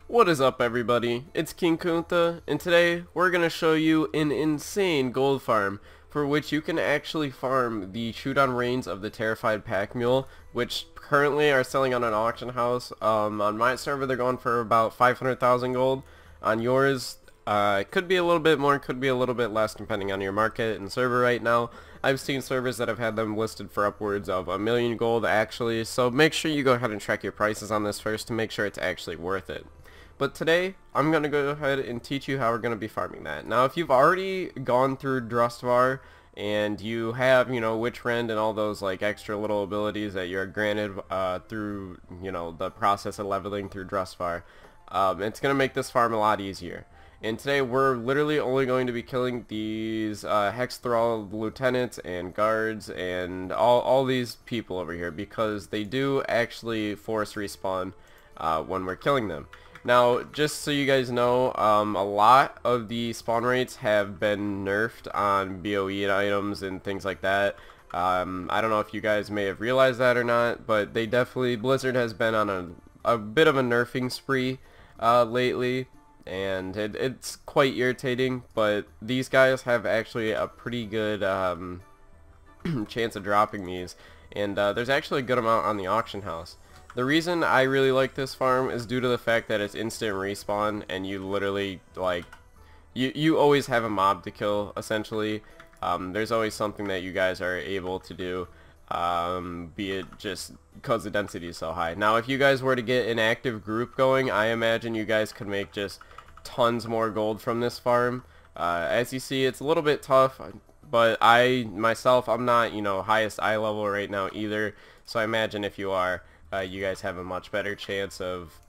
What is up, everybody? It's King Kuntha, and today we're going to show you an insane gold farm for which you can actually farm the shoot-on reins of the Terrified Pack Mule, which currently are selling on an auction house. On my server they're going for about 500,000 gold. On yours, it could be a little bit more, could be a little bit less depending on your market and server right now. I've seen servers that have had them listed for upwards of 1,000,000 gold actually, so make sure you go ahead and check your prices on this first to make sure it's actually worth it. But today, I'm going to go ahead and teach you how we're going to be farming that. Now, if you've already gone through Drustvar and you have, Witch Rend and all those like extra little abilities that you're granted through, the process of leveling through Drustvar, it's going to make this farm a lot easier. And today, we're literally only going to be killing these Hex Thrall lieutenants and guards and all these people over here because they do actually force respawn when we're killing them. Now, just so you guys know, a lot of the spawn rates have been nerfed on BOE items and things like that. I don't know if you guys may have realized that or not, but they definitely, Blizzard has been on a bit of a nerfing spree lately, and it's quite irritating, but these guys have actually a pretty good chance of dropping these, and there's actually a good amount on the auction house. The reason I really like this farm is due to the fact that it's instant respawn and you literally, like, you always have a mob to kill, essentially. There's always something that you guys are able to do, be it just because the density is so high. Now, if you guys were to get an active group going, I imagine you guys could make just tons more gold from this farm. As you see, it's a little bit tough, but myself, I'm not, highest eye level right now either, so I imagine if you are, you guys have a much better chance of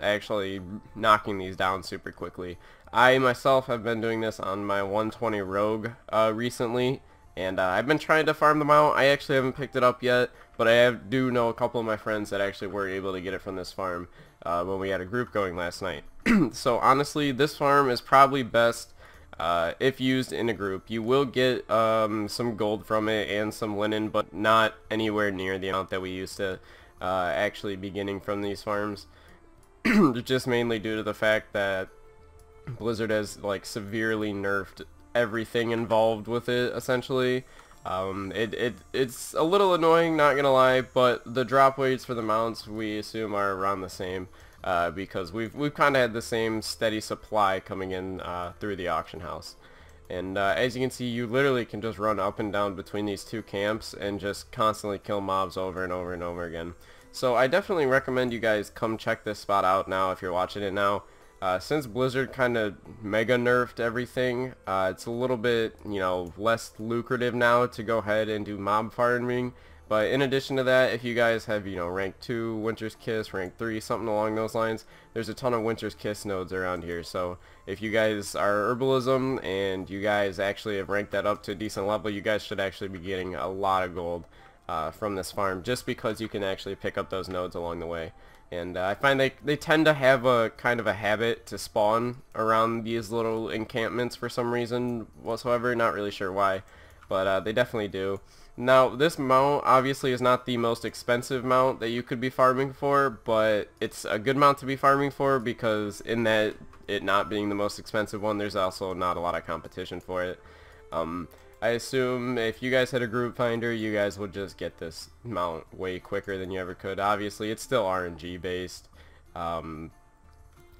actually knocking these down super quickly. I myself have been doing this on my 120 Rogue recently, and I've been trying to farm them out. I actually haven't picked it up yet, but I do know a couple of my friends that actually were able to get it from this farm when we had a group going last night. So honestly, this farm is probably best if used in a group. You will get some gold from it and some linen, but not anywhere near the amount that we used to actually beginning from these farms. Just mainly due to the fact that Blizzard has like severely nerfed everything involved with it, essentially. It's a little annoying, not gonna lie, but the drop weights for the mounts we assume are around the same because we've kind of had the same steady supply coming in through the auction house. And as you can see, you literally can just run up and down between these two camps and just constantly kill mobs over and over and over again. So I definitely recommend you guys come check this spot out now if you're watching it now. Since Blizzard kind of mega nerfed everything, it's a little bit, less lucrative now to go ahead and do mob farming. But in addition to that, if you guys have, rank 2, Winter's Kiss, rank 3, something along those lines, there's a ton of Winter's Kiss nodes around here. So if you guys are Herbalism and you guys actually have ranked that up to a decent level, you guys should actually be getting a lot of gold from this farm just because you can actually pick up those nodes along the way. And I find they tend to have a kind of a habit to spawn around these little encampments for some reason whatsoever, not really sure why, but they definitely do. Now, this mount obviously is not the most expensive mount that you could be farming for, but it's a good mount to be farming for because in that it not being the most expensive one, there's also not a lot of competition for it. I assume if you guys had a group finder, you guys would just get this mount way quicker than you ever could. Obviously, it's still RNG based,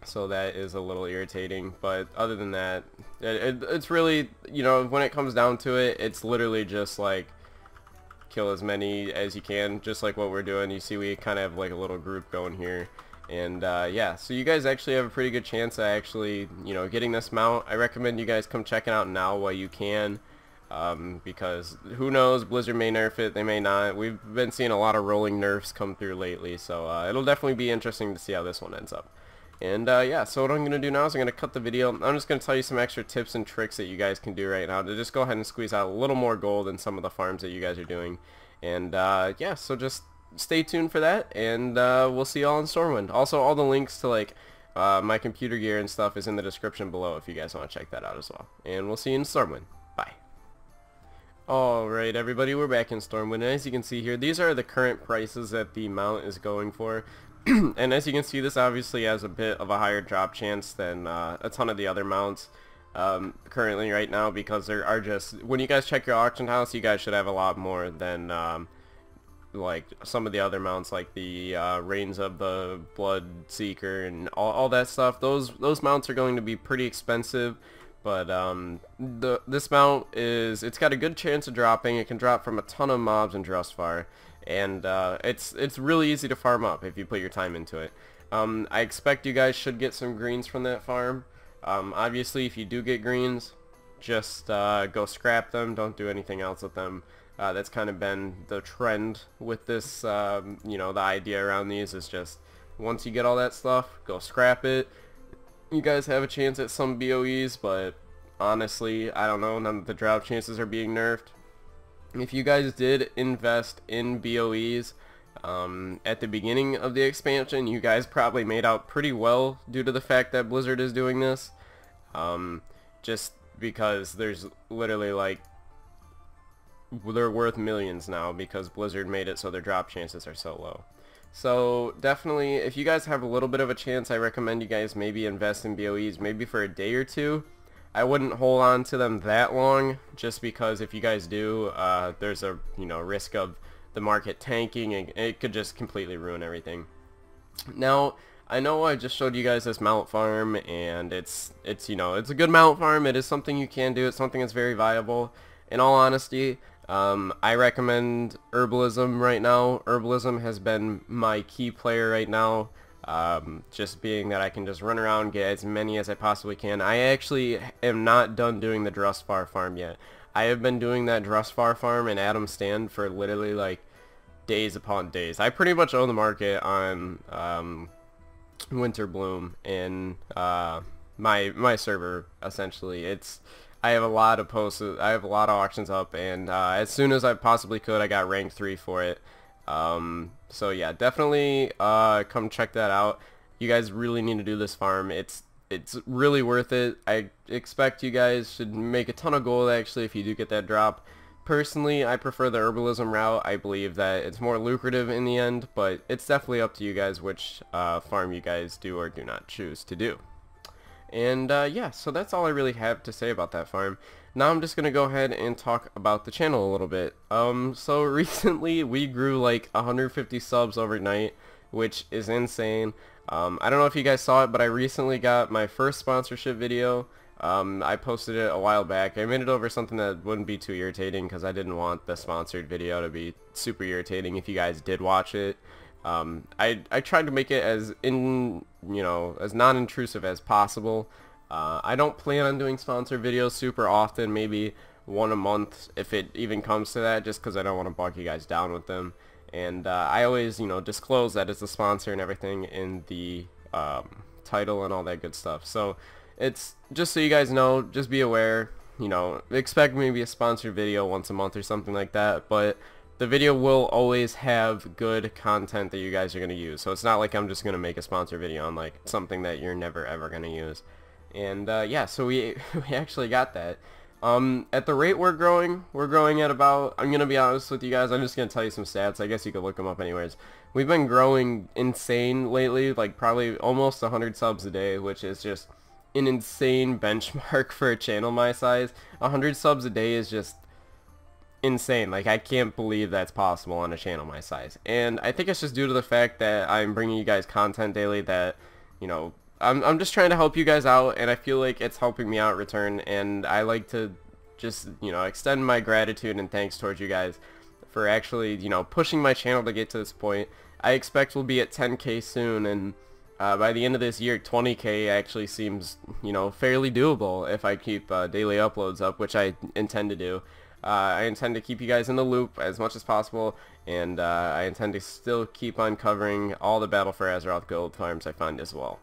so that is a little irritating, but other than that, it's really, when it comes down to it, it's literally just like kill as many as you can, just like what we're doing. You see we kind of have like a little group going here, and yeah, so you guys actually have a pretty good chance of actually, getting this mount. I recommend you guys come check it out now while you can, because who knows, Blizzard may nerf it, they may not. We've been seeing a lot of rolling nerfs come through lately, so it'll definitely be interesting to see how this one ends up. And yeah, so what I'm going to do now is I'm going to cut the video. I'm just going to tell you some extra tips and tricks that you guys can do right now to just go ahead and squeeze out a little more gold in some of the farms that you guys are doing. And yeah, so just stay tuned for that, and we'll see y'all in Stormwind. Also, all the links to like my computer gear and stuff is in the description below if you guys want to check that out as well. And we'll see you in Stormwind. Bye. Alright everybody, we're back in Stormwind, and as you can see here, these are the current prices that the mount is going for. And as you can see, this obviously has a bit of a higher drop chance than a ton of the other mounts currently right now, because there are just, when you guys check your auction house, you guys should have a lot more than like some of the other mounts, like the Reigns of the Blood Seeker and all that stuff. Those mounts are going to be pretty expensive, but this mount it's got a good chance of dropping. It can drop from a ton of mobs in Drustvar, and it's really easy to farm up if you put your time into it. I expect you guys should get some greens from that farm. Obviously, if you do get greens, just go scrap them. Don't do anything else with them. That's kind of been the trend with this, you know, the idea around these is just once you get all that stuff, go scrap it. You guys have a chance at some BOEs, but honestly, I don't know, none of the drop chances are being nerfed. If you guys did invest in BOEs at the beginning of the expansion, you guys probably made out pretty well due to the fact that Blizzard is doing this. Just because there's literally like, they're worth millions now because Blizzard made it so their drop chances are so low. So definitely, if you guys have a little bit of a chance, I recommend you guys maybe invest in BOEs maybe for a day or two. I wouldn't hold on to them that long, just because if you guys do, there's a risk of the market tanking, and it could just completely ruin everything. Now, I know I just showed you guys this mount farm, and it's a good mount farm. It is something you can do. It's something that's very viable. In all honesty, I recommend Herbalism right now. Herbalism has been my key player right now, just being that I can just run around, get as many as I possibly can. I actually am not done doing the Drustvar farm yet. I have been doing that Drustvar farm in Adam's Stand for literally like days upon days. I pretty much own the market on Winter Bloom in my server, essentially. I have a lot of posts, I have a lot of auctions up, and as soon as I possibly could, I got rank 3 for it. So yeah, definitely come check that out. You guys really need to do this farm. It's really worth it. I expect you guys should make a ton of gold actually if you do get that drop. Personally, I prefer the Herbalism route. I believe that it's more lucrative in the end, but it's definitely up to you guys which farm you guys do or do not choose to do. And yeah, so that's all I really have to say about that farm. Now I'm just going to go ahead and talk about the channel a little bit. So recently we grew like 150 subs overnight, which is insane. I don't know if you guys saw it, but I recently got my first sponsorship video. I posted it a while back. I made it over something that wouldn't be too irritating because I didn't want the sponsored video to be super irritating if you guys did watch it. I tried to make it as as non-intrusive as possible. I don't plan on doing sponsored videos super often, maybe one a month if it even comes to that, just because I don't want to bog you guys down with them. And I always disclose that it's a sponsor and everything in the title and all that good stuff. So it's just so you guys know, just be aware, expect maybe a sponsored video once a month or something like that, but the video will always have good content that you guys are going to use. So it's not like I'm just going to make a sponsor video on like something that you're never ever going to use. And yeah, so we actually got that. At the rate we're growing at about, I'm going to be honest with you guys, I'm just going to tell you some stats. I guess you could look them up anyways. We've been growing insane lately, like probably almost 100 subs a day, which is just an insane benchmark for a channel my size. 100 subs a day is just insane. Like, I can't believe that's possible on a channel my size. And I think it's just due to the fact that I'm bringing you guys content daily that, I'm just trying to help you guys out, and I feel like it's helping me out in return, and I like to just, extend my gratitude and thanks towards you guys for actually, pushing my channel to get to this point. I expect we'll be at 10K soon, and by the end of this year, 20K actually seems, fairly doable if I keep daily uploads up, which I intend to do. I intend to keep you guys in the loop as much as possible, and I intend to still keep on covering all the Battle for Azeroth gold farms I find as well.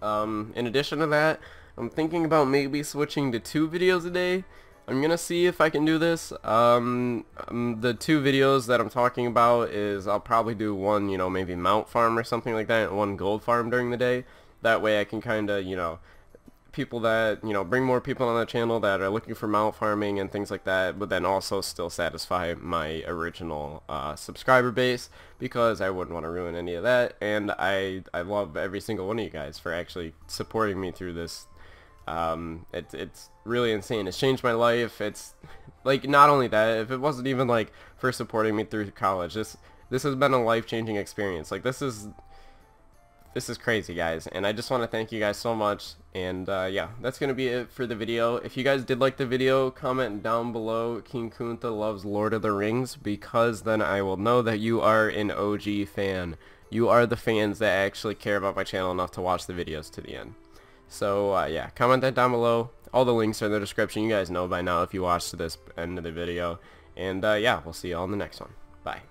In addition to that, I'm thinking about maybe switching to 2 videos a day. I'm gonna see if I can do this. The 2 videos that I'm talking about is I'll probably do one, maybe mount farm or something like that, and one gold farm during the day. That way I can kind of, people that, you know, bring more people on the channel that are looking for mount farming and things like that, but then also still satisfy my original subscriber base, because I wouldn't want to ruin any of that. And I love every single one of you guys for actually supporting me through this. It's really insane. It's changed my life. It's like, not only that, if it wasn't even like for supporting me through college, this has been a life-changing experience. Like, this is crazy, guys, and I just want to thank you guys so much. And yeah, that's gonna be it for the video. If you guys did like the video, comment down below King Kunta loves Lord of the Rings, because then I will know that you are an OG fan. You are the fans that actually care about my channel enough to watch the videos to the end. So yeah, comment that down below. All the links are in the description. You guys know by now if you watched to this end of the video. And yeah, we'll see you all in the next one. Bye.